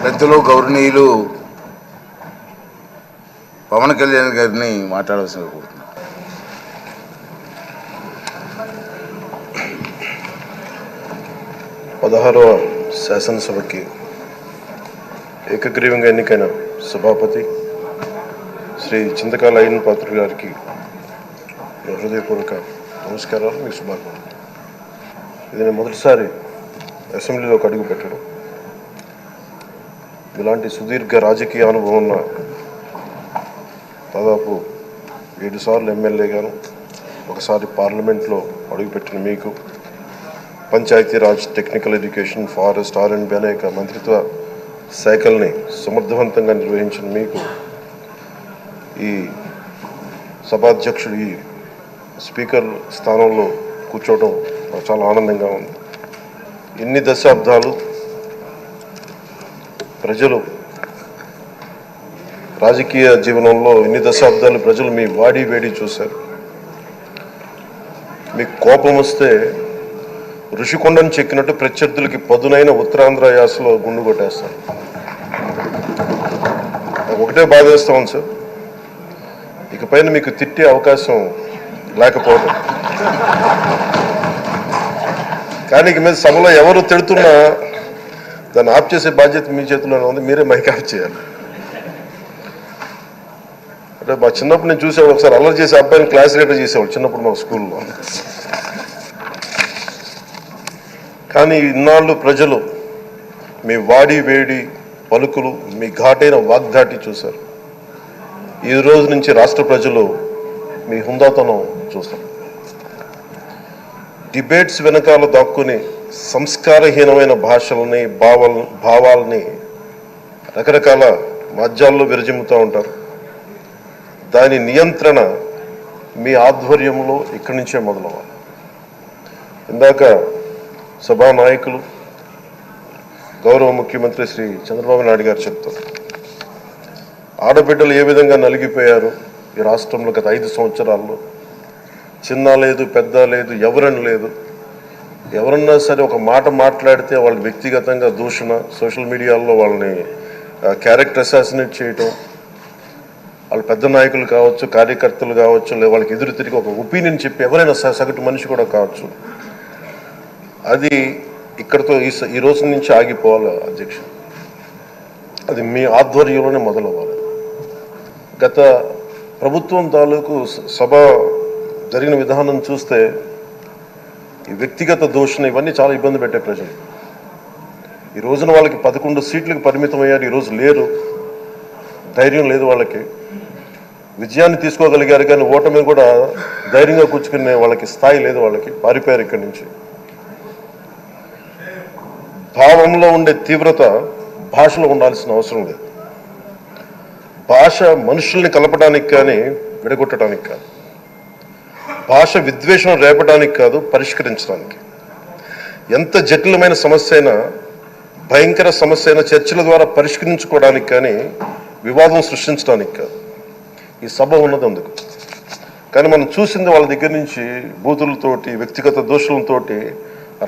పెద్దలు గౌరవనీయులు పవన్ కళ్యాణ్ గారిని మాట్లాడవలసిందిగా కోరుతున్నాను. పదహారవ శాసనసభకి ఏకగ్రీవంగా ఎన్నికైన సభాపతి శ్రీ చింతకాల అయ్యన్న పాత్రుడు గారికి హృదయపూర్వక నమస్కారాలు, మీకు శుభాకాంక్షలు. ఇది నేను మొదటిసారి అసెంబ్లీలోకి అడుగు పెట్టడం. ఇలాంటి సుదీర్ఘ రాజకీయ అనుభవం ఉన్న దాదాపు 7 సార్లు ఎమ్మెల్యేగాను, ఒకసారి పార్లమెంట్లో అడుగుపెట్టిన మీకు, Panchayati Raj, technical education, forest, R&B అనేక మంత్రిత్వ శాఖల్ని సమర్థవంతంగా నిర్వహించిన మీకు ఈ సభాధ్యక్షుడు, ఈ స్పీకర్ స్థానంలో కూర్చోవడం నాకు చాలా ఆనందంగా ఉంది. ఇన్ని దశాబ్దాలు ప్రజలు రాజకీయ జీవనంలో ఇన్ని దశాబ్దాలు ప్రజలు మీ వాడి వేడి చూశారు. మీకు కోపం వస్తే ఋషికొండను చెక్కినట్టు ప్రత్యర్థులకి పదునైన ఉత్తరాంధ్ర యాసలో గుండు కొట్టేస్తారు. ఒకటే బాధేస్తాం సార్, ఇకపైన మీకు తిట్టే అవకాశం లేకపోవడం. కానీ ఇక మీద సభలో ఎవరు తిడుతున్నా దాన్ని ఆఫ్ చేసే బాధ్యత మీ చేతిలోనే ఉంది. మీరే మైక్ ఆఫ్ చేయాలి. అంటే మా చిన్నప్పుడు నేను చూసేవాడు, ఒకసారి అల్లరి చేసే అబ్బాయిని క్లాస్ లీడర్ చేసేవాడు చిన్నప్పుడు మా స్కూల్లో. కానీ ఇన్నాళ్ళు ప్రజలు మీ వాడి వేడి పలుకులు, మీ ఘాటైన వాగ్దాటి చూశారు. ఈ రోజు నుంచి రాష్ట్ర ప్రజలు మీ హుందాతనం చూస్తారు. డిబేట్స్ వెనకాల దాక్కుని సంస్కారహీనమైన భాషలని, భావాలని రకరకాల మాధ్యాల్లో విరజిమ్ముతూ ఉంటారు. దాని నియంత్రణ మీ ఆధ్వర్యంలో ఇక్కడి నుంచే మొదలవ్వాలి. ఇందాక సభా నాయకులు, గౌరవ ముఖ్యమంత్రి శ్రీ చంద్రబాబు నాయుడు గారు చెప్తారు, ఆడబిడ్డలు ఏ విధంగా నలిగిపోయారు ఈ రాష్ట్రంలో గత 5 సంవత్సరాల్లో. చిన్న లేదు, పెద్ద లేదు, ఎవరని లేదు. ఎవరన్నా సరే ఒక మాట మాట్లాడితే వాళ్ళని వ్యక్తిగతంగా దూషణ, సోషల్ మీడియాలో వాళ్ళని క్యారెక్టర్ అసాసినేట్ చేయటం, వాళ్ళు పెద్ద నాయకులు కావచ్చు, కార్యకర్తలు కావచ్చు, లేదా వాళ్ళకి ఎదురు తిరిగి ఒక ఒపీనియన్ చెప్పి ఎవరైనా సగటు మనిషి కూడా కావచ్చు, అది ఇక్కడితో ఈ రోజు నుంచి ఆగిపోవాలి అధ్యక్ష. అది మీ ఆధ్వర్యంలోనే మొదలవ్వాలి. గత ప్రభుత్వం తాలూకు సభ జరిగిన విధానం చూస్తే ఈ వ్యక్తిగత దూషణ ఇవన్నీ చాలా ఇబ్బంది పెట్టే ప్రజలు. ఈ రోజున వాళ్ళకి 11 సీట్లకు పరిమితం అయ్యారు, ఈరోజు లేరు, ధైర్యం లేదు వాళ్ళకి. విజయాన్ని తీసుకోగలిగారు కానీ ఓటమిని కూడా ధైర్యంగా కూర్చుకునే వాళ్ళకి స్థాయి లేదు, వాళ్ళకి పారిపోయారు ఇక్కడి నుంచి. భావంలో ఉండే తీవ్రత భాషలో ఉండాల్సిన అవసరం లేదు. భాష మనుషుల్ని కలపడానికి కానీ విడగొట్టడానికి కాదు. భాష విద్వేషం రేపడానికి కాదు, పరిష్కరించడానికి. ఎంత జటిలమైన సమస్య అయినా, భయంకర సమస్య అయినా చర్చల ద్వారా పరిష్కరించుకోవడానికి కానీ వివాదం సృష్టించడానికి కాదు. ఈ సభ ఉన్నది అందుకు. కానీ మనం చూసింది వాళ్ళ దగ్గర నుంచి బూతులతోటి, వ్యక్తిగత దోషులతోటి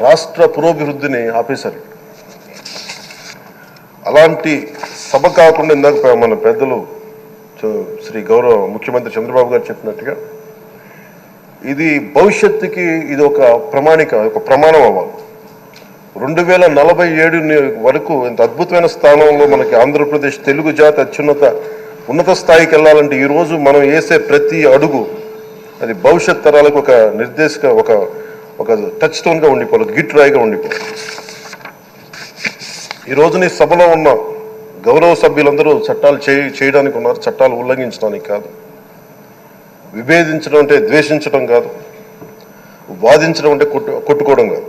రాష్ట్ర పురోభివృద్ధిని ఆపేశారు. అలాంటి సభ కాకుండా ఇందాక మన పెద్దలు శ్రీ గౌరవ ముఖ్యమంత్రి చంద్రబాబు గారు చెప్పినట్టుగా ఇది భవిష్యత్తుకి ఇది ఒక ప్రమాణం అవ్వాలి. 2047 వరకు ఇంత అద్భుతమైన స్థానంలో మనకి ఆంధ్రప్రదేశ్ తెలుగు జాతి ఉన్నత స్థాయికి వెళ్ళాలంటే ఈరోజు మనం వేసే ప్రతి అడుగు అది భవిష్యత్ తరాలకు ఒక నిర్దేశక ఒక టచ్ స్టోన్గా ఉండిపోవాలి, గిట్ రాయిగా ఉండిపోవాలి. ఈ రోజున ఈ సభలో ఉన్న గౌరవ సభ్యులందరూ చట్టాలు చేయడానికి ఉన్నారు, చట్టాలు ఉల్లంఘించడానికి కాదు. విభేదించడం అంటే ద్వేషించడం కాదు, వాదించడం అంటే కొట్టుకోవడం కాదు.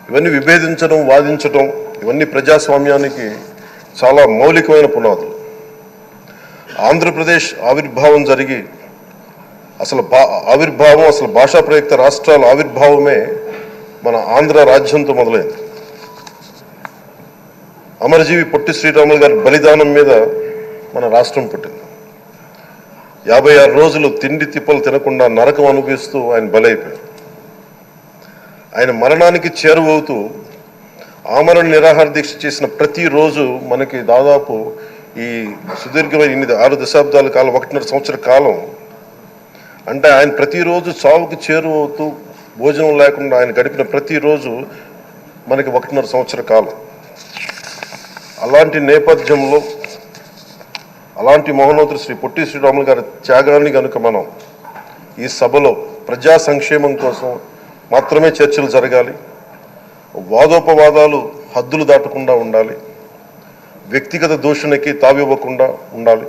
ఇవన్నీ విభేదించడం, వాదించడం ఇవన్నీ ప్రజాస్వామ్యానికి చాలా మౌలికమైన పునాదులు. ఆంధ్రప్రదేశ్ ఆవిర్భావం జరిగి అసలు భాషా ప్రయుక్త రాష్ట్రాల ఆవిర్భావమే మన ఆంధ్ర రాజ్యంతో మొదలైంది. అమరజీవి పొట్టి శ్రీరాములు గారి బలిదానం మీద మన రాష్ట్రం పుట్టింది. 56 రోజులు తిండి తిప్పలు తినకుండా నరకం అనుభవిస్తూ ఆయన బలైపోయారు. ఆయన మరణానికి చేరువవుతూ ఆమరణ నిరాహార దీక్ష చేసిన ప్రతిరోజు మనకి దాదాపు ఈ సుదీర్ఘమైన 6 దశాబ్దాల కాలం 1.5 సంవత్సర కాలం అంటే ఆయన ప్రతిరోజు చావుకు చేరువవుతూ భోజనం లేకుండా ఆయన గడిపిన ప్రతిరోజు మనకి 1.5 సంవత్సర కాలం. అలాంటి నేపథ్యంలో అలాంటి మహోన్నతుడు శ్రీ పొట్టి శ్రీరాములు గారి త్యాగాన్ని కనుక మనం ఈ సభలో ప్రజా సంక్షేమం కోసం మాత్రమే చర్చలు జరగాలి, వాదోపవాదాలు హద్దులు దాటకుండా ఉండాలి, వ్యక్తిగత దూషణకి తావివ్వకుండా ఉండాలి.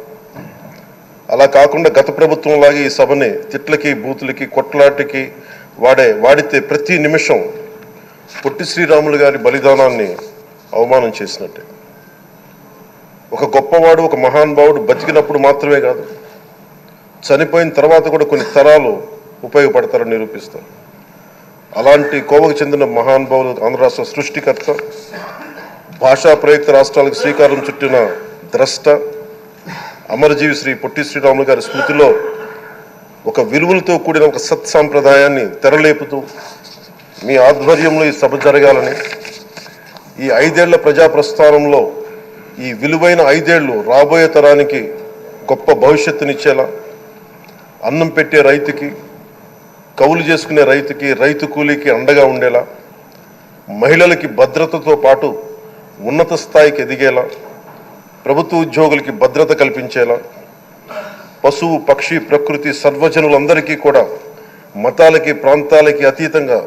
అలా కాకుండా గత ప్రభుత్వం లాగే ఈ సభని తిట్లకి బూతులకి కొట్లాటకి వాడితే ప్రతి నిమిషం పొట్టి శ్రీరాములు గారి బలిదానాన్ని అవమానం చేసినట్టే. ఒక గొప్పవాడు ఒక మహానుభావుడు బతికినప్పుడు మాత్రమే కాదు, చనిపోయిన తర్వాత కూడా కొన్ని తరాలు ఉపయోగపడతారని నిరూపిస్తారు. అలాంటి కోవకు చెందిన మహానుభావులు ఆంధ్ర రాష్ట్ర సృష్టికర్త, భాషా ప్రయుక్త రాష్ట్రాలకు శ్రీకారం చుట్టిన ద్రష్ట, అమరజీవి శ్రీ పొట్టి శ్రీరాములు గారి స్మృతిలో ఒక విలువలతో కూడిన ఒక సత్సాంప్రదాయాన్ని తెరలేపుతూ మీ ఆధ్వర్యంలో ఈ సభ జరగాలని, ఈ 5 ఏళ్ల ప్రజాప్రస్థానంలో ఈ విలువైన 5 ఏళ్ళు రాబోయే తరానికి గొప్ప భవిష్యత్తునిచ్చేలా, అన్నం పెట్టే రైతుకి, కౌలు చేసుకునే రైతుకి, రైతు కూలీకి అండగా ఉండేలా, మహిళలకి భద్రతతో పాటు ఉన్నత స్థాయికి ఎదిగేలా, ప్రభుత్వ ఉద్యోగులకి భద్రత కల్పించేలా, పశువు పక్షి ప్రకృతి సర్వజనులందరికీ కూడా మతాలకి ప్రాంతాలకి అతీతంగా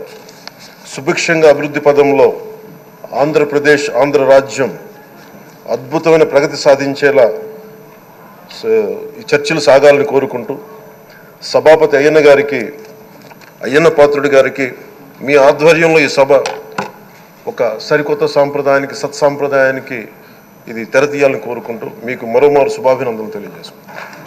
సుభిక్షంగా అభివృద్ధి పదంలో ఆంధ్రప్రదేశ్ ఆంధ్ర రాజ్యం అద్భుతమైన ప్రగతి సాధించేలా ఈ చర్చలు సాగాలని కోరుకుంటూ, సభాపతి అయ్యన్న పాత్రుడి గారికి మీ ఆధ్వర్యంలో ఈ సభ ఒక సరికొత్త సాంప్రదాయానికి సత్సాంప్రదాయానికి ఇది తెరతీయాలని కోరుకుంటూ మీకు మరోమారు శుభాభినందనలు తెలియజేసుకుంటాను.